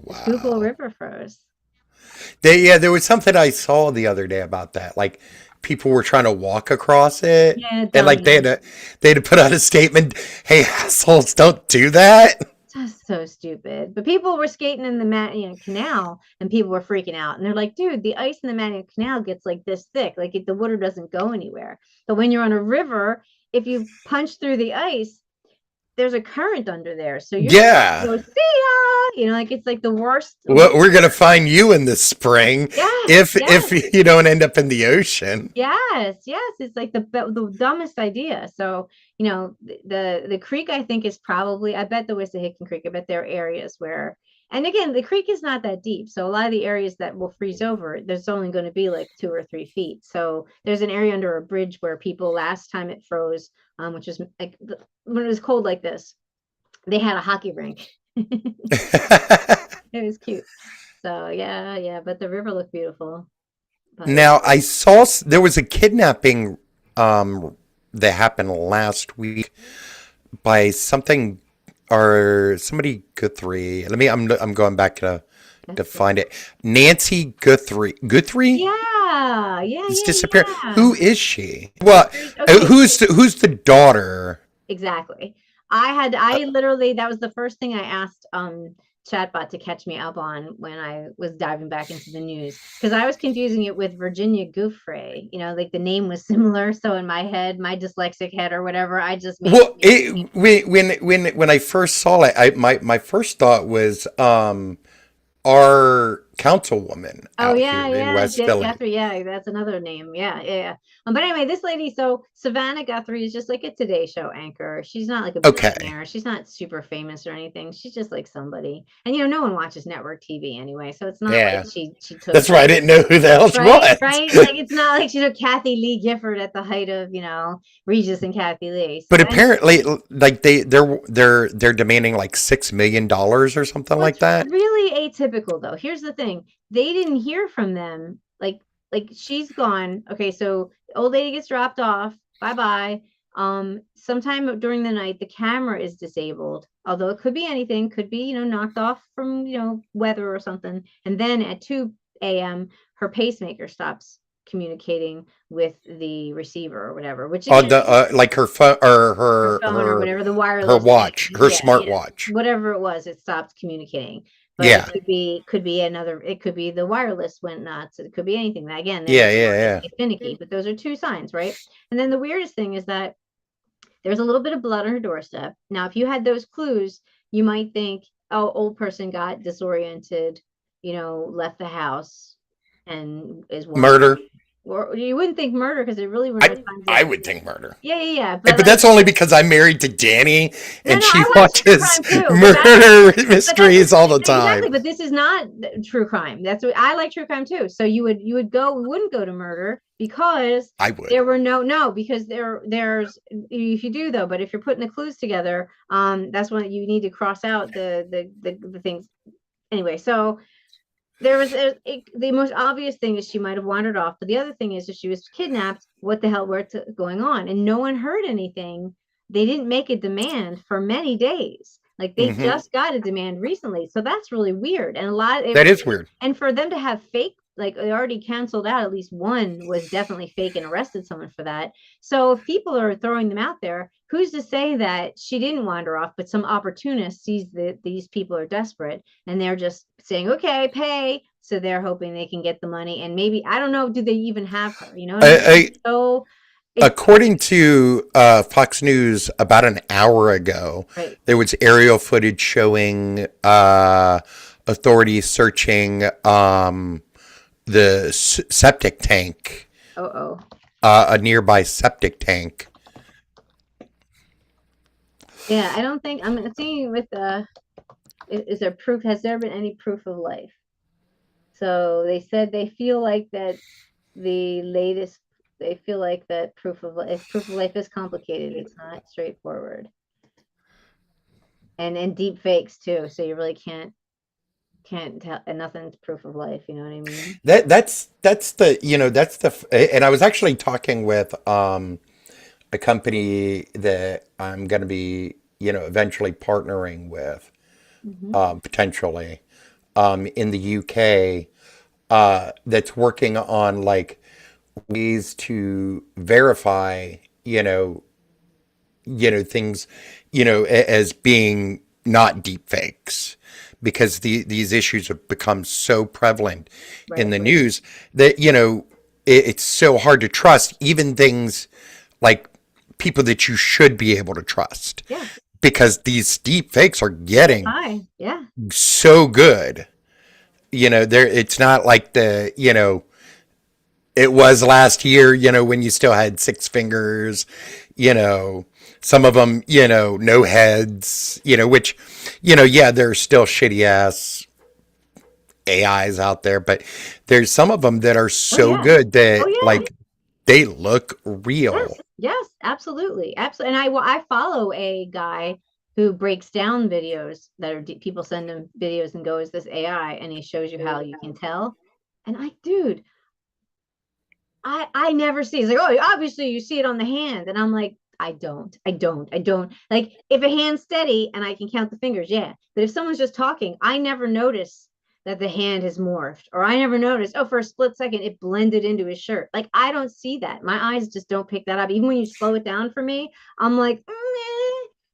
The Schuylkill Wow. River froze. Yeah, there was something I saw the other day about that. Like people were trying to walk across it, Yeah, and like dummies. they had to put out a statement, "Hey, assholes, don't do that." Just so stupid. But people were skating in the Canal, and people were freaking out. And they're like, dude, the ice in the Manhattan Canal gets like this thick. Like the water doesn't go anywhere. But when you're on a river, if you punch through the ice, there's a current under there. So you're just Yeah. go, see ya. Like it's like the worst. Well, we're gonna find you in the spring Yes, if yes. you don't end up in the ocean. Yes, yes, it's like the dumbest idea. So, the creek I think is probably I bet the Wissahickon Creek, I bet there are areas where and again, the creek is not that deep. So a lot of the areas that will freeze over, there's only going to be like 2 or 3 feet. So there's an area under a bridge where people last time it froze, which was like when it was cold like this, they had a hockey rink. It was cute. So yeah, yeah, but the river looked beautiful. But Now I saw there was a kidnapping that happened last week by something or somebody Guthrie. I'm going back to that's find it. Nancy Guthrie. Guthrie yeah, yeah, is yeah, disappearing. yeah. Who is she? Well, Okay, who's the daughter? exactly. I literally that was the first thing I asked chatbot to catch me up on when I was diving back into the news because I was confusing it with Virginia Gouffre. Like the name was similar, so in my head, my dyslexic head or whatever, I just made Well, when I first saw it, my first thought was our councilwoman Oh out yeah, here in yeah, West Philly. Guthrie. Yeah, that's another name. Yeah, yeah, yeah. But anyway, this lady, so Savannah Guthrie is just like a Today Show anchor. She's not like a Okay. billionaire. She's not super famous or anything. She's just like somebody. And no one watches network TV anyway, so it's not like Yeah. she took That's right. I didn't know who the hell she right, was. right. Like it's not like she took Kathy Lee Gifford at the height of Regis and Kathy Lee. But So anyway. apparently, like they're demanding like $6 million or something Well, like it's that. really atypical though. Here's the thing. They didn't hear from them. Like she's gone. Okay, so the old lady gets dropped off. Bye-bye. Sometime during the night, the camera is disabled. Although it could be anything, could be, knocked off from, weather or something. And then at 2 a.m., her pacemaker stops communicating with the receiver or whatever, which On again, the like her phone or her phone or whatever, the her wireless thing. watch, her Yeah, smartwatch. whatever it was, it stopped communicating. But it Yeah. could be another. It could be the wireless went nuts. It could be anything. Again, Yeah. they Yeah. want to Yeah. be finicky, but those are two signs, right? And then the weirdest thing is that there's a little bit of blood on her doorstep. Now, if you had those clues, you might think, oh, old person got disoriented, left the house and is wandering. Murder. Or you wouldn't think murder because there really were no I signs I of. would think murder. Yeah, yeah, yeah. But But like, that's only because I'm married to Danny no, and no, she I watch true watches crime too. murder But that's mysteries all the time. exactly. But this is not true crime. That's what I like true crime too. So we wouldn't go to murder because I would. there were no because there's if you do though. But if you're putting the clues together, that's when you need to cross out the things. Anyway, so there was the most obvious thing is she might have wandered off, but the other thing is if she was kidnapped, what the hell what's going on? And no one heard anything. They didn't make a demand for many days. Like they Hmm. just got a demand recently, so that's really weird. And a lot of That is weird. and for them to have fake, like they already canceled out, at least one was definitely fake and arrested someone for that. So if people are throwing them out there, who's to say that she didn't wander off, but some opportunist sees that these people are desperate and they're just saying, okay, pay. So they're hoping they can get the money. And maybe, I don't know, do they even have her? You know what I mean? I, So it's According to Fox News, about an hour ago, right. there was aerial footage showing authorities searching the septic tank, Oh, oh. a nearby septic tank. Yeah, I don't think I'm seeing with is there proof? Has there been any proof of life? So they said they feel like that the latest they feel like that proof of life is complicated. It's not straightforward. And deep fakes too. So you really can't tell and nothing's proof of life, you know what I mean? That's the that's and I was actually talking with a company that I'm going to be eventually partnering with Hmm. potentially. in the UK that's working on like ways to verify, things, as being not deep fakes, because these issues have become so prevalent in Right. the news that, it's so hard to trust even things like people that you should be able to trust, Yeah. because these deep fakes are getting Hi. Yeah. so good. There, it's not like it was last year, when you still had six fingers, you know, some of them, no heads, which, yeah, there's still shitty ass AIs out there, but there's some of them that are Oh so yeah. good Oh that yeah. like they look Yes, real. yes, absolutely, absolutely. And I follow a guy who breaks down videos that are people send him videos and go, "Is this AI?" And he shows you how you can tell. And dude, I never see. He's like, "Oh, obviously you see it on the hand," and I'm like, I don't. Like if a hand's steady and I can count the fingers, yeah. But if someone's just talking, I never notice that the hand has morphed, or I never noticed, oh, for a split second it blended into his shirt. Like I don't see that. My eyes just don't pick that up. Even when you slow it down for me, I'm like,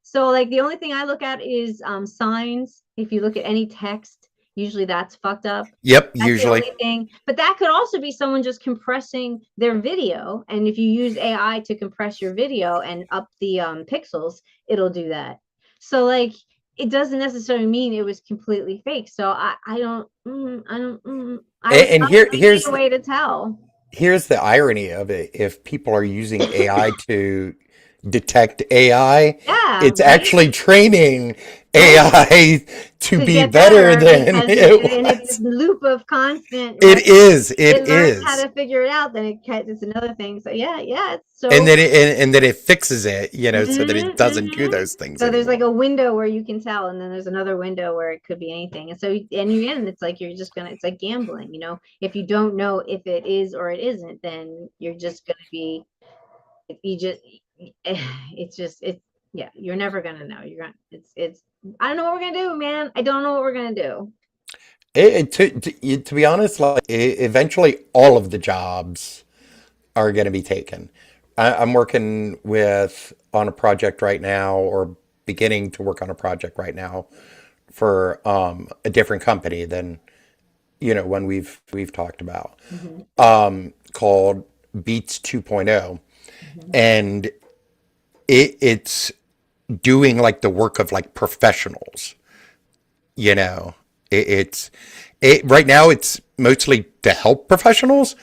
so like the only thing I look at is signs. If you look at any text, usually that's fucked up. Yep, That's the usually. only thing. But that could also be someone just compressing their video. And if you use AI to compress your video and up the pixels, it'll do that. So like it doesn't necessarily mean it was completely fake. So And I here need a here's way to tell. here's the irony of it. If people are using AI to detect AI, Yeah, it's right. actually training Right. AI to To be get better better than because it and it's this was. loop of constant, It right? is. It It learns how is. to figure it out, then it's another thing. So yeah, yeah, it's And so. then it fixes it, so that it Mhm, doesn't do mhm. those things So there's like anymore. a window where you can tell, and then there's another window where it could be anything. And so, and you again, it's like you're just gonna, it's like gambling, you know. If you don't know if it is or it isn't, then you're just gonna be, you just, it's yeah, you're never gonna know. You're gonna, I don't know what we're gonna do, man. I don't know what we're gonna do. To be honest, like eventually all of the jobs are going to be taken. I'm working with on a project right now, or beginning to work on a project right now for a different company than one we've talked about, Hmm. called Beats 2.0, Hmm. and it's doing like the work of like professionals. You know, it's right now it's mostly to help professionals,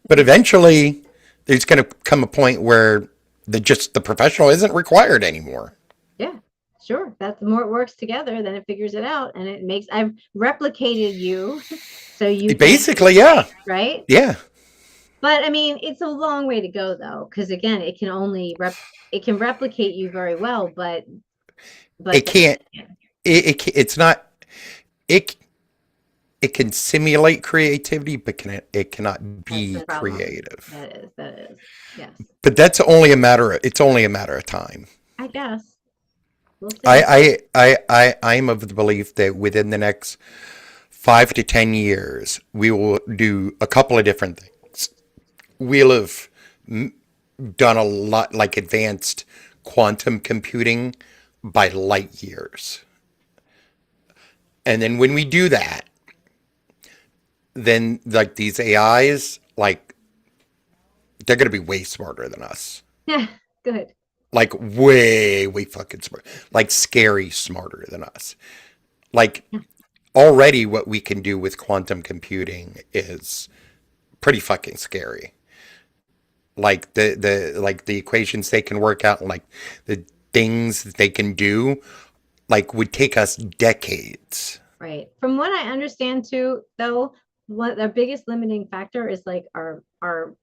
but Hmm. eventually there's going to come a point where the professional isn't required anymore. Yeah, sure. That's the more it works together, then it figures it out, and it makes. I've replicated you, so you can't do Basically, it, yeah, right? yeah. But I mean, it's a long way to go though, because again, it can replicate you very well, It but can't. It's not. It it can simulate creativity, but it cannot that's be the problem. creative. That is, yes. But that's only a matter. It's only a matter of time. I guess we'll see. I'm of the belief that within the next 5 to 10 years, we will do a couple of different things. We'll have done a lot, like advanced quantum computing by light years. And then when we do that, then like these AIs, like they're going to be way smarter than us. Yeah, good. Like way, way fucking smart. Like scary smarter than us. Like Yeah, already what we can do with quantum computing is pretty fucking scary. Like the equations they can work out, and like the things that they can do, like would take us decades. right. From what I understand too, though, what the biggest limiting factor is like our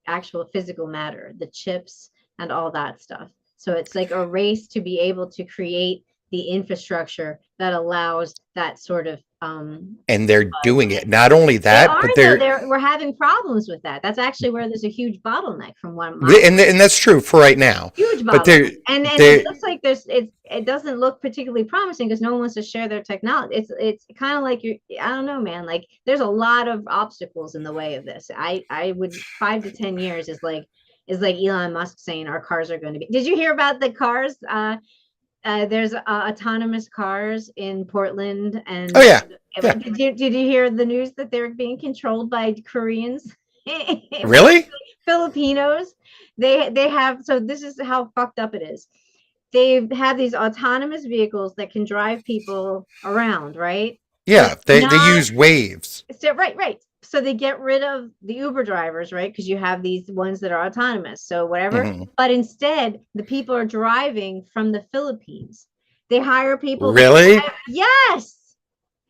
actual physical matter, the chips and all that stuff. So it's like a race to be able to create the infrastructure that allows that sort of And they're doing it. Not only they that, are but though. We're having problems with that. That's actually where there's a huge bottleneck from one my and that's true for right now. huge But bottleneck. And it they looks like it doesn't look particularly promising because no one wants to share their technology. It's kind of like I don't know, man. Like there's a lot of obstacles in the way of this. I would 5 to 10 years is like Elon Musk saying our cars are going to be. Did you hear about the cars? There's autonomous cars in Portland, and oh yeah. did you hear the news that they're being controlled by Koreans? Really? Filipinos. They have, so this is how fucked up it is. They have these autonomous vehicles that can drive people around, right? Yeah, But they not use waves. so right. So they get rid of the Uber drivers, right? Because you have these ones that are autonomous. So whatever. Hmm. But instead, the people are driving from the Philippines. They hire people to Really? drive. Yes.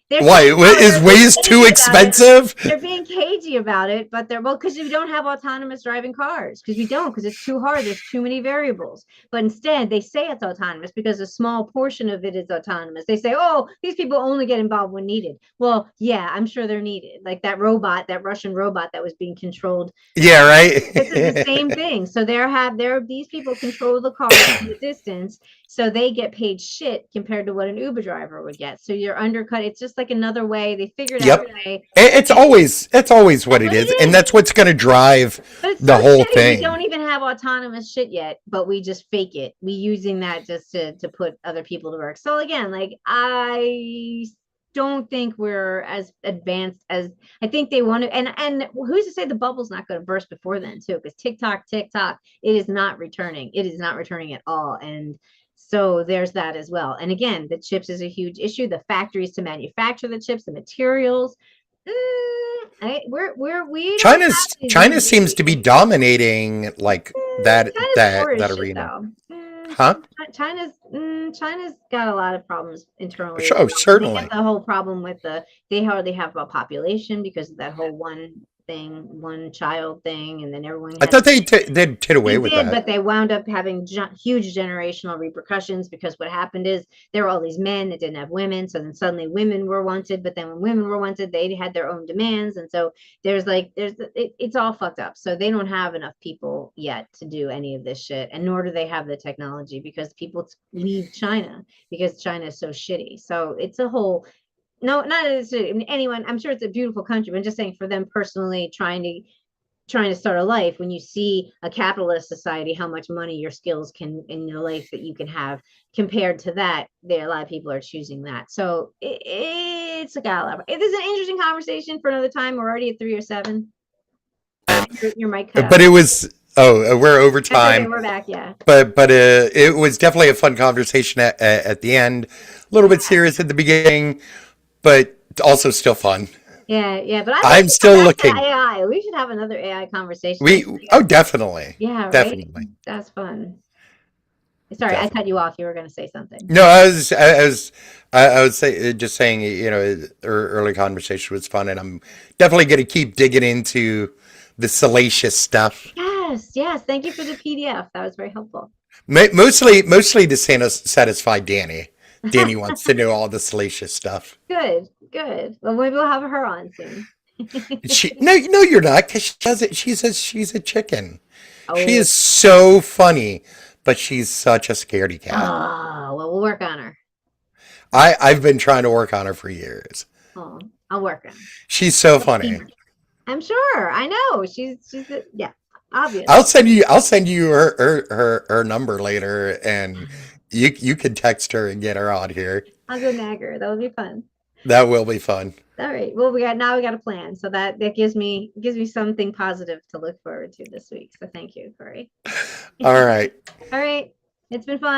They're Why? saying, oh, Is they're waves being too cagey about it. expensive? They're being cagey about it, but they're, well, because we don't have autonomous driving cars, because we don't, because it's too hard. There's too many variables. But instead, they say it's autonomous because a small portion of it is autonomous. They say, oh, these people only get involved when needed. Well, yeah, I'm sure they're needed. Like that robot, that Russian robot that was being controlled. Yeah, right. This is the same thing. So these people control the car from the distance, so they get paid shit compared to what an Uber driver would get. So you're undercut. It's just like another way they figured out Yep. a way. It's always what it is, and that's what's going to drive But it's the so whole shitty. thing. We don't even have autonomous shit yet, but we just fake it. We using that just to put other people to work. So again, like I don't think we're as advanced as I think they want to. And who's to say the bubble's not going to burst before then too? Because TikTok, it is not returning. It is not returning at all. And so there's that as well. And again, the chips is a huge issue. The factories to manufacture the chips, the materials. We don't have these China seems to be dominating like that China's arena. though. Huh? China's got a lot of problems internally. Oh, They certainly. get the whole problem with they hardly have a population because of that whole one child thing, and then everyone. I thought they did away with did, that. but they wound up having huge generational repercussions because what happened is there were all these men that didn't have women, so then suddenly women were wanted, but then when women were wanted, they had their own demands, and so it's all fucked up. So they don't have enough people yet to do any of this shit, and nor do they have the technology because people leave China because China is so shitty. So it's a whole. No, not anyone. I'm sure it's a beautiful country, but I'm just saying for them personally, trying to start a life when you see a capitalist society, how much money your skills can in your life that you can have compared to that, there a lot of people are choosing that. So it's a gala. It is an interesting conversation for another time. We're already at 3:07. Your mic cut out. But it was we're over That's okay, time. we're back. Yeah. But it was definitely a fun conversation at the end. A little bit serious at the beginning, but also still fun. Yeah. But I'm still looking. AI. We should have another AI conversation. Definitely. Yeah. Right? Definitely. That's fun. Sorry, I cut you off. You were going to say something. No, I was just saying, early conversation was fun, and I'm definitely going to keep digging into the salacious stuff. Yes. Thank you for the PDF. That was very helpful. Mostly to satisfy Danny. Danny wants to know all the salacious stuff. Good. Well, maybe we'll have her on soon. No, you're not, because she does it. She's a chicken. Oh. She is so funny, but she's such a scaredy cat. Oh, well, we'll work on her. I've been trying to work on her for years. Oh, I'll work on her. She's so funny. I'm sure. I know. She's yeah, obvious. I'll send you her number later, and you can text her and get her on here. I'll go nag her. That would be fun. That will be fun. All right. Well, we got a plan. So that gives me something positive to look forward to this week. So thank you, Corey. All right. All right. It's been fun.